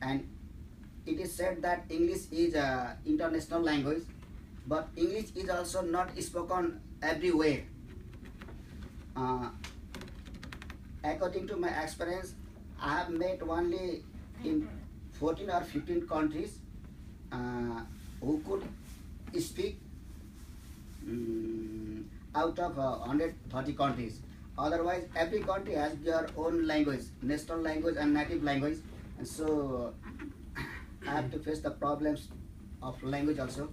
And it is said that English is an international language, but English is also not spoken everywhere. According to my experience, I have met only in 14 or 15 countries who could speak out of 130 countries. Otherwise, every country has their own language, national language and native language. And so I have to face the problems of language also.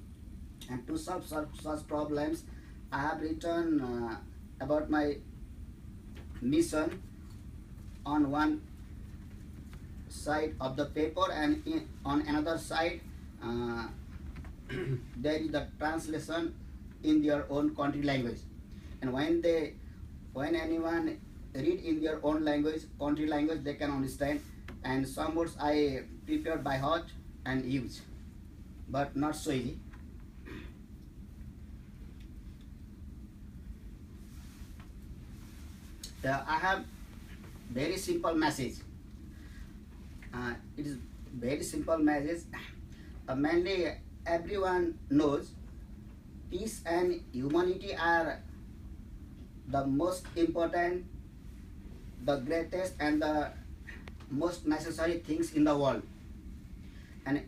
And to solve such problems, I have written about my mission on one side of the paper, and on another side there is the translation in their own country language. And when anyone read in their own language, country language, they can understand. And some words I prepared by heart and use, but not so easy. I have very simple message. It is very simple message. Mainly everyone knows peace and humanity are the most important, the greatest and the most necessary things in the world. And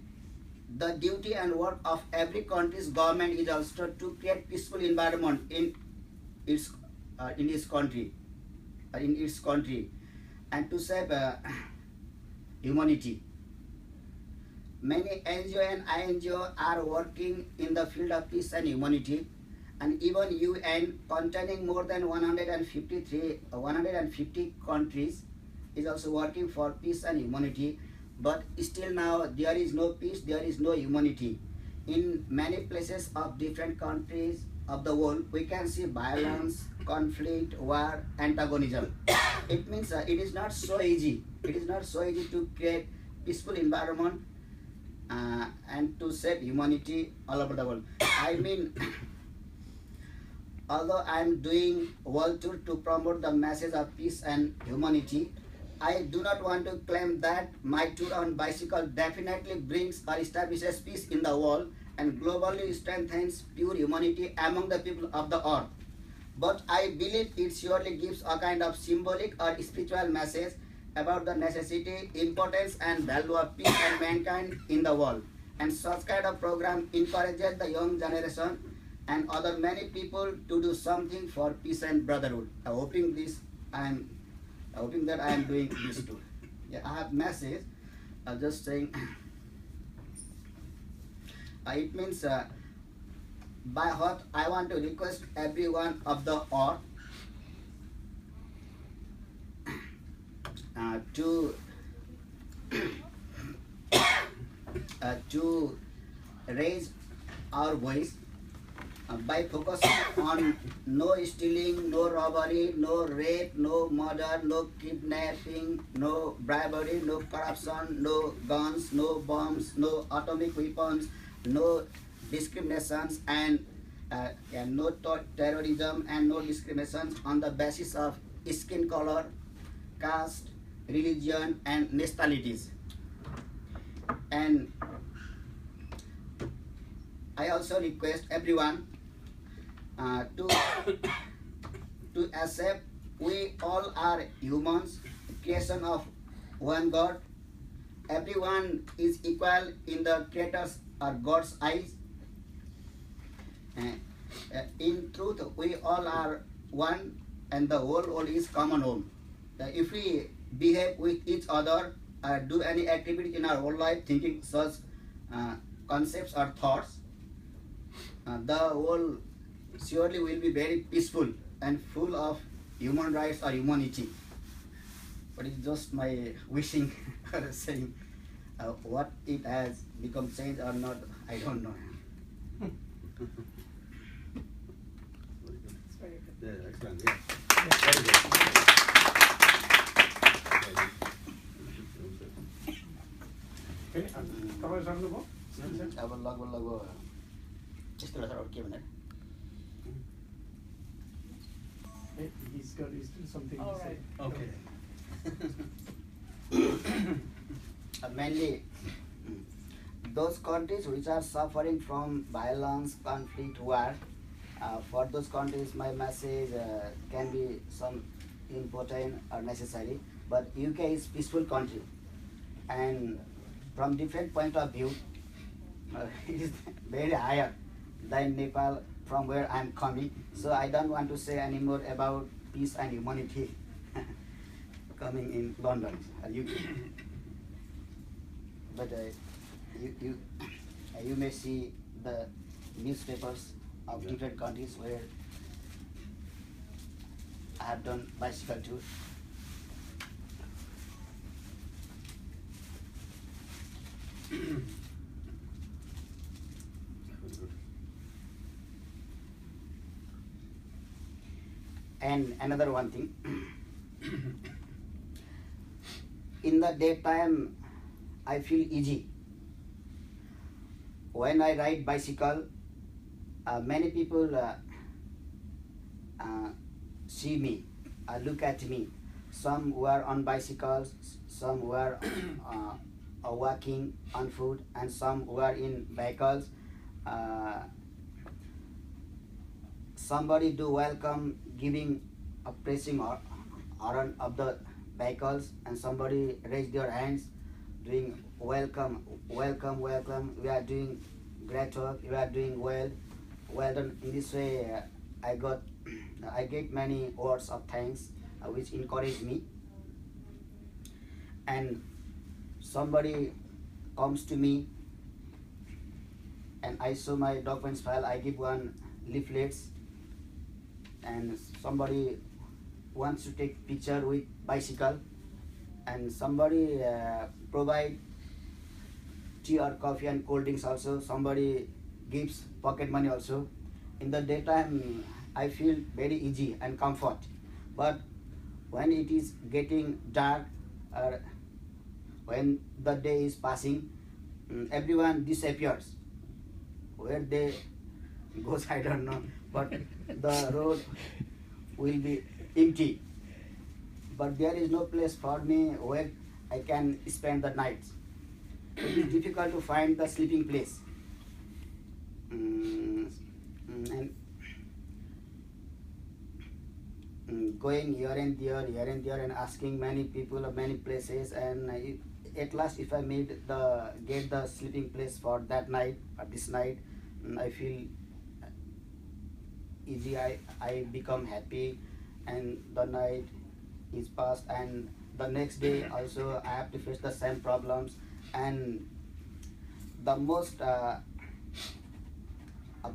the duty and work of every country's government is also to create peaceful environment in its country, and to save humanity. Many NGO and INGO are working in the field of peace and humanity, and even UN, containing more than 150 countries, is also working for peace and humanity. But still now there is no peace, there is no humanity. In many places of different countries of the world, we can see violence, conflict, war, antagonism. It means it is not so easy. It is not so easy to create peaceful environment and to save humanity all over the world. I mean, although I am doing world tour to promote the message of peace and humanity, I do not want to claim that my tour on bicycle definitely brings or establishes peace in the world and globally strengthens pure humanity among the people of the earth. But I believe it surely gives a kind of symbolic or spiritual message about the necessity, importance and value of peace and mankind in the world. And such kind of program encourages the young generation and other many people to do something for peace and brotherhood. Hoping that I am doing this too. Yeah, I have message. Just saying. It means by heart I want to request everyone of the earth to raise our voice by focusing on no stealing, no robbery, no rape, no murder, no kidnapping, no bribery, no corruption, no guns, no bombs, no atomic weapons, no discriminations, and no terrorism, and no discriminations on the basis of skin color, caste, religion, and nationalities. And I also request everyone to accept we all are humans, creation of one God. Everyone is equal in the Creator's or God's eyes. In truth, we all are one, and the whole world is common home. If we behave with each other, do any activity in our whole life thinking such concepts or thoughts, the world surely will be very peaceful and full of human rights or humanity. But it's just my wishing or saying. What it has become changed or not, I don't know. It's very good. Yeah, excellent. Yeah. Very good. तपाईँ सक्नुभयो? अब लगभग यस्तो रहेछ अरू के भनेर. He's got something to say. Okay. mainly those countries which are suffering from violence, conflict, war. For those countries, my message can be some important or necessary. But UK is peaceful country, and from different point of view, it is very higher than Nepal from where I am coming. So I don't want to say anymore about peace and humanity coming in London, UK. But you may see the newspapers of different countries where I have done bicycle tour. And another one thing, in the daytime I feel easy. When I ride bicycle, many people see me, look at me. Some were on bicycles, some were walking on foot, and some were in vehicles. Somebody do welcome, giving a pressing horn of the vehicles, and somebody raise their hands, doing welcome, welcome, welcome. We are doing great work. You are doing well, well done. In this way, I get many words of thanks, which encourage me. And somebody comes to me, and I show my documents file. I give one leaflets, and somebody wants to take picture with bicycle, and somebody provide tea or coffee and cold drinks also. Somebody gives pocket money also. In the daytime, I feel very easy and comfort. But when it is getting dark, or when the day is passing, everyone disappears. Where they goes, I don't know. But the road will be empty. But there is no place for me where I can spend the night. It is difficult to find the sleeping place. And going here and there, and asking many people of many places, and at last, if I get the sleeping place for that night or this night, I feel easy. I become happy, and the night is past, and the next day also I have to face the same problems. And the most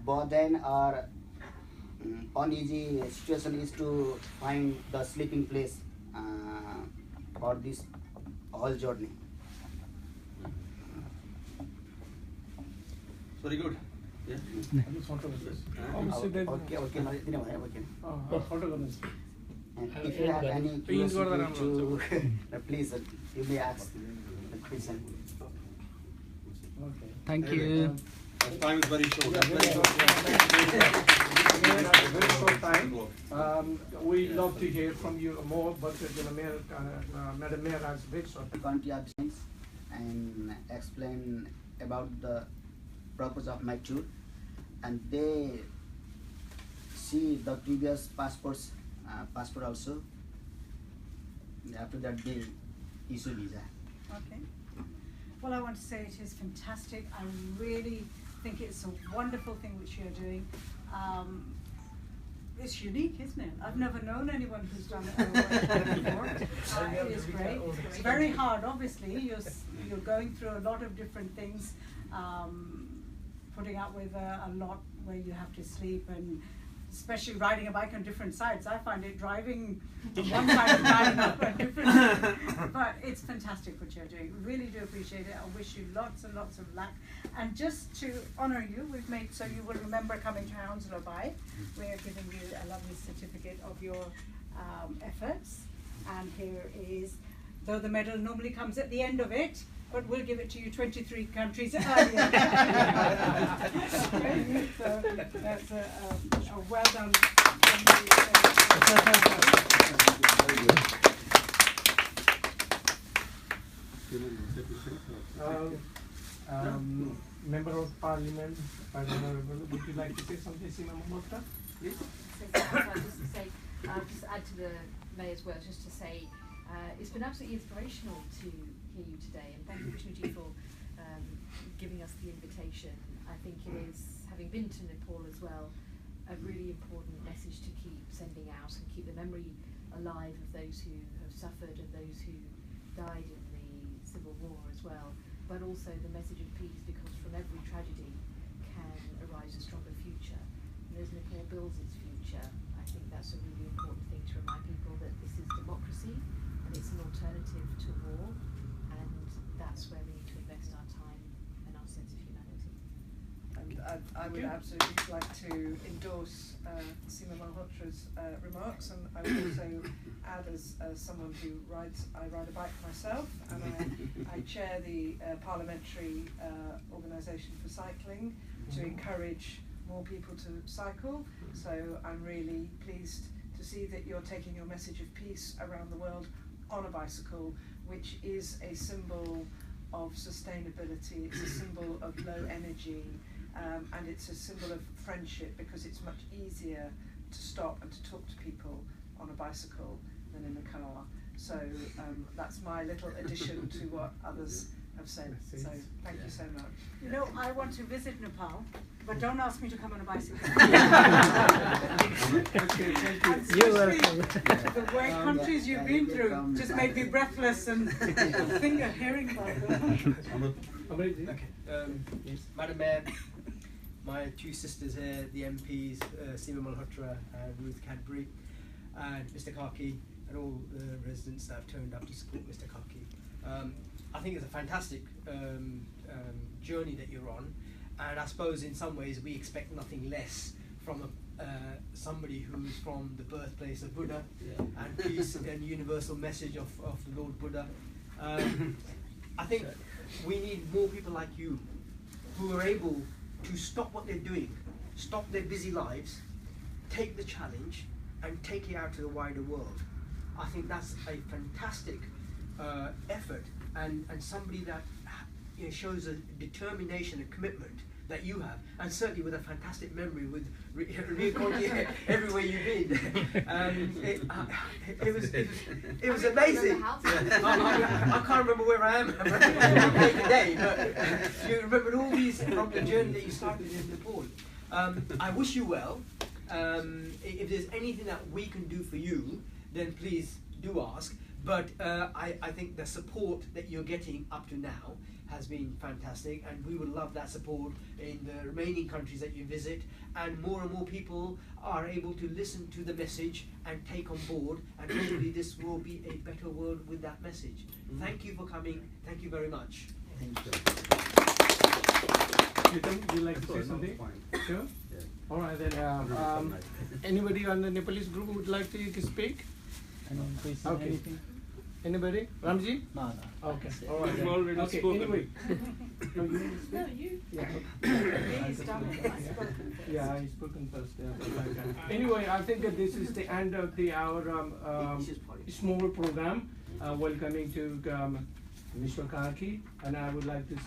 burden or uneasy situation is to find the sleeping place for this whole journey. Very good. Yeah. Okay. Photo And if you have any curiosity to please, you may ask the question. Okay. Thank you. Time is very short. Very short time. We love to hear from you more, but Madam Mayor has big short. Country of Saints and explain about the purpose of my tour, and they see the previous passport also. After that, they issue visa. Okay. Well, I want to say it is fantastic. I really think it's a wonderful thing which you're doing. It's unique, isn't it? I've never known anyone who's done it before. It is great. It's very hard, obviously. You're going through a lot of different things, putting up with a lot where you have to sleep, and especially riding a bike on different sides. I find it driving on one side and driving up on different sides. But it's fantastic what you're doing. Really do appreciate it. I wish you lots and lots of luck. And just to honour you, we've made so you will remember coming to Hounslow by. We're giving you a lovely certificate of your efforts. And here is, though the medal normally comes at the end of it, but we'll give it to you 23 countries earlier. Okay, so that's a well done. Member of Parliament, would you like to say something, Seema Malhotra? Yes. Just to say, just add to the Mayor's words, just to say, it's been absolutely inspirational to hear you today, and thank you, Vishnuji, for giving us the invitation. I think it is, having been to Nepal as well, a really important message to keep sending out and keep the memory alive of those who have suffered and those who died in the civil war as well, but also the message of peace, because from every tragedy can arise a stronger future. And as Nepal builds its future, I think that's a really important thing to remind people that this is democracy and it's an alternative to war, and that's where we need to invest our time and our sense of humanity. And I would absolutely like to endorse Seema Malhotra's remarks, and I would also add, as someone who I ride a bike myself, and I chair the parliamentary organisation for cycling to encourage more people to cycle. So I'm really pleased to see that you're taking your message of peace around the world on a bicycle, which is a symbol of sustainability, it's a symbol of low energy, and it's a symbol of friendship, because it's much easier to stop and to talk to people on a bicycle than in the car. So that's my little addition to what others have said. So thank you so much. You know, I want to visit Nepal, but don't ask me to come on a bicycle. Okay, thank you. You're welcome. The way countries you've been through just made me breathless and hearing about them. Okay. Yes. Madam Mayor, my two sisters here, the MPs, Seema Malhotra and Ruth Cadbury, and Mr Karki, and all the residents that have turned up to support Mr Karki. I think it's a fantastic journey that you're on, and I suppose in some ways we expect nothing less from somebody who's from the birthplace of Buddha, and peace and universal message of the Lord Buddha. I think we need more people like you who are able to stop what they're doing, stop their busy lives, take the challenge and take it out to the wider world. I think that's a fantastic effort, and somebody that shows a determination and commitment that you have, and certainly with a fantastic memory with everywhere you've been. It was amazing. I can't remember where I am today, but you remembered all these from the journey that you started in Nepal. I wish you well. If there's anything that we can do for you, then please do ask. But I think the support that you're getting up to now has been fantastic, and we would love that support in the remaining countries that you visit, and more people are able to listen to the message and take on board, and hopefully this will be a better world with that message. Thank you for coming. Thank you very much. Thank you. Would you like to say something? Sure? Yeah. All right, then. Anybody on the Nepalese group would like to speak? Okay. Anything? Anybody? Ramji? No. Okay. All right. Then. Already Okay. spoken. Anyway. No, you. Yeah. He's done it. I've spoken first. Yeah, I spoken first. Yeah. Anyway, I think that this is the end of our small program, welcoming to Mr. Karki, and I would like to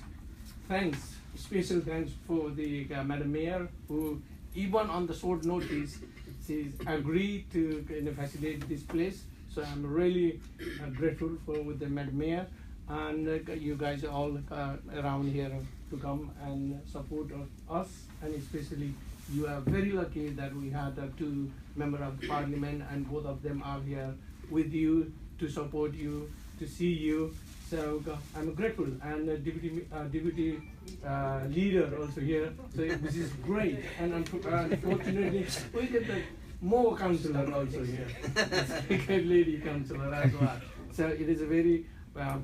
special thanks for the Madam Mayor, who even on the short notice, she's agreed to facilitate this place. So I'm really grateful with the Madam Mayor, and you guys all around here to come and support us, and especially you are very lucky that we had two members of the Parliament, and both of them are here with you to support you, to see you. So I'm grateful, and deputy leader also here. So this is great, and unfortunately we get the more councillor also here, second lady councillor as well. So it is a very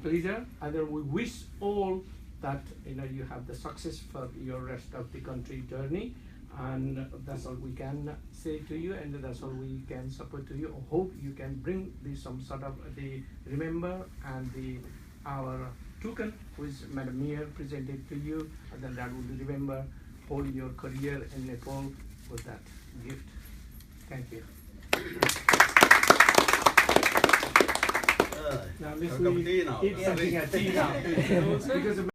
pleasure, and we wish all that you have the success for your rest of the country journey, and that's all we can say to you, and that's all we can support to you. I hope you can bring some sort of the remember and our token which Madam Mayor presented to you, and then that will remember all your career in Nepal with that gift. Thank you. Now Have let's a cup of tea now. eat something at tea now. Because